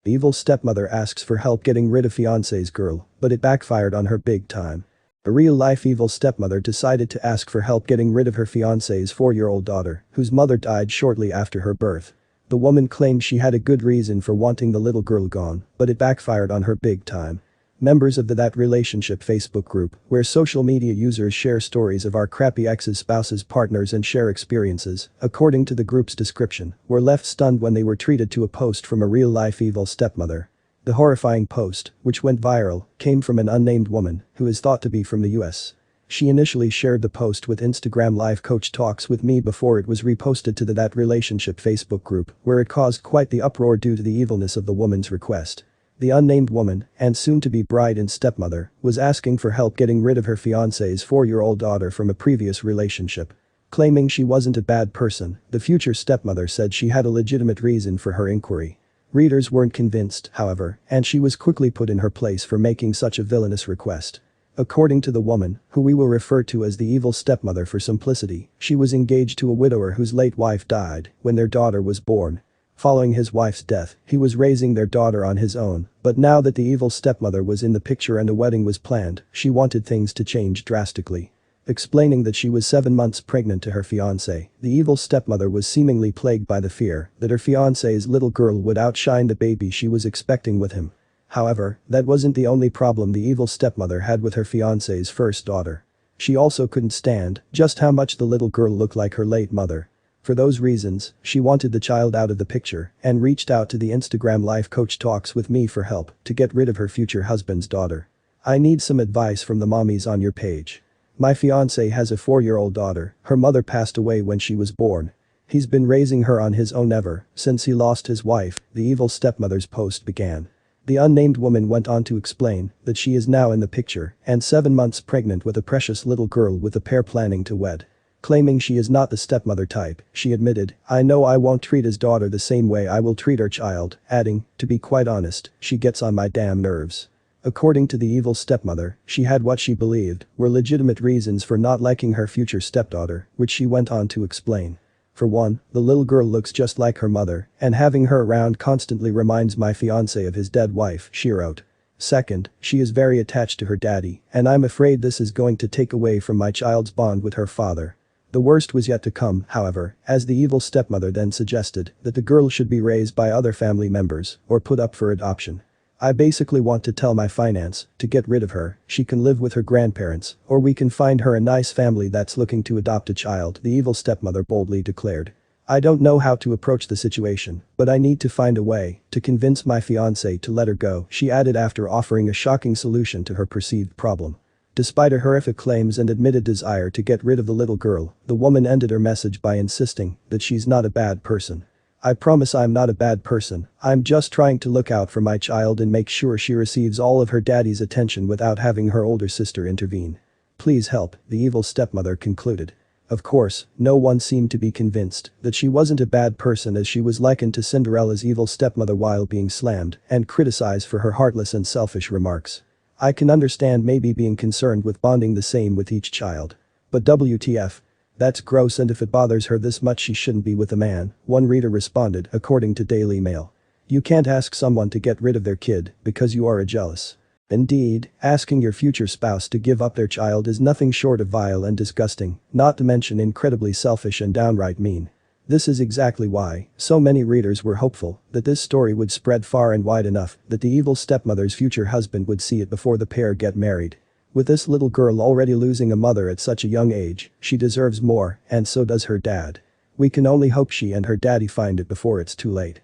Evil stepmother asks for help getting rid of fiancé's girl, but it backfired on her big time. A real-life evil stepmother decided to ask for help getting rid of her fiancé's 4-year-old daughter, whose mother died shortly after her birth. The woman claimed she had a good reason for wanting the little girl gone, but it backfired on her big time. Members of the That Relationship Facebook group, where social media users share stories of our crappy exes, spouses, partners and share experiences, according to the group's description, were left stunned when they were treated to a post from a real-life evil stepmother. The horrifying post, which went viral, came from an unnamed woman who is thought to be from the US. She initially shared the post with Instagram Live Coach Talks with me before it was reposted to the That Relationship Facebook group, where it caused quite the uproar due to the evilness of the woman's request. The unnamed woman, and soon-to-be bride and stepmother, was asking for help getting rid of her fiancé's 4-year-old daughter from a previous relationship. Claiming she wasn't a bad person, the future stepmother said she had a legitimate reason for her inquiry. Readers weren't convinced, however, and she was quickly put in her place for making such a villainous request. According to the woman, who we will refer to as the evil stepmother for simplicity, she was engaged to a widower whose late wife died when their daughter was born. Following his wife's death, he was raising their daughter on his own, but now that the evil stepmother was in the picture and a wedding was planned, she wanted things to change drastically. Explaining that she was 7 months pregnant to her fiancé, the evil stepmother was seemingly plagued by the fear that her fiancé's little girl would outshine the baby she was expecting with him. However, that wasn't the only problem the evil stepmother had with her fiancé's first daughter. She also couldn't stand just how much the little girl looked like her late mother. For those reasons, she wanted the child out of the picture and reached out to the Instagram Live Coach Talks with me for help to get rid of her future husband's daughter. I need some advice from the mommies on your page. My fiancé has a 4-year-old daughter, her mother passed away when she was born. He's been raising her on his own ever since he lost his wife, the evil stepmother's post began. The unnamed woman went on to explain that she is now in the picture and 7 months pregnant with a precious little girl with the pair planning to wed. Claiming she is not the stepmother type, she admitted, "I know I won't treat his daughter the same way I will treat our child," adding, "To be quite honest, she gets on my damn nerves." According to the evil stepmother, she had what she believed were legitimate reasons for not liking her future stepdaughter, which she went on to explain. For one, the little girl looks just like her mother, and having her around constantly reminds my fiancé of his dead wife, she wrote. Second, she is very attached to her daddy, and I'm afraid this is going to take away from my child's bond with her father. The worst was yet to come, however, as the evil stepmother then suggested that the girl should be raised by other family members or put up for adoption. "I basically want to tell my finance to get rid of her, she can live with her grandparents, or we can find her a nice family that's looking to adopt a child," the evil stepmother boldly declared. "I don't know how to approach the situation, but I need to find a way to convince my fiancé to let her go," she added after offering a shocking solution to her perceived problem. Despite her horrific claims and admitted desire to get rid of the little girl, the woman ended her message by insisting that she's not a bad person. "I promise I'm not a bad person, I'm just trying to look out for my child and make sure she receives all of her daddy's attention without having her older sister intervene. Please help," the evil stepmother concluded. Of course, no one seemed to be convinced that she wasn't a bad person, as she was likened to Cinderella's evil stepmother while being slammed and criticized for her heartless and selfish remarks. "I can understand maybe being concerned with bonding the same with each child. But WTF? That's gross, and if it bothers her this much she shouldn't be with a man," one reader responded, according to Daily Mail. "You can't ask someone to get rid of their kid because you are jealous. Indeed, asking your future spouse to give up their child is nothing short of vile and disgusting, not to mention incredibly selfish and downright mean." This is exactly why so many readers were hopeful that this story would spread far and wide enough that the evil stepmother's future husband would see it before the pair get married. With this little girl already losing a mother at such a young age, she deserves more, and so does her dad. We can only hope she and her daddy find it before it's too late.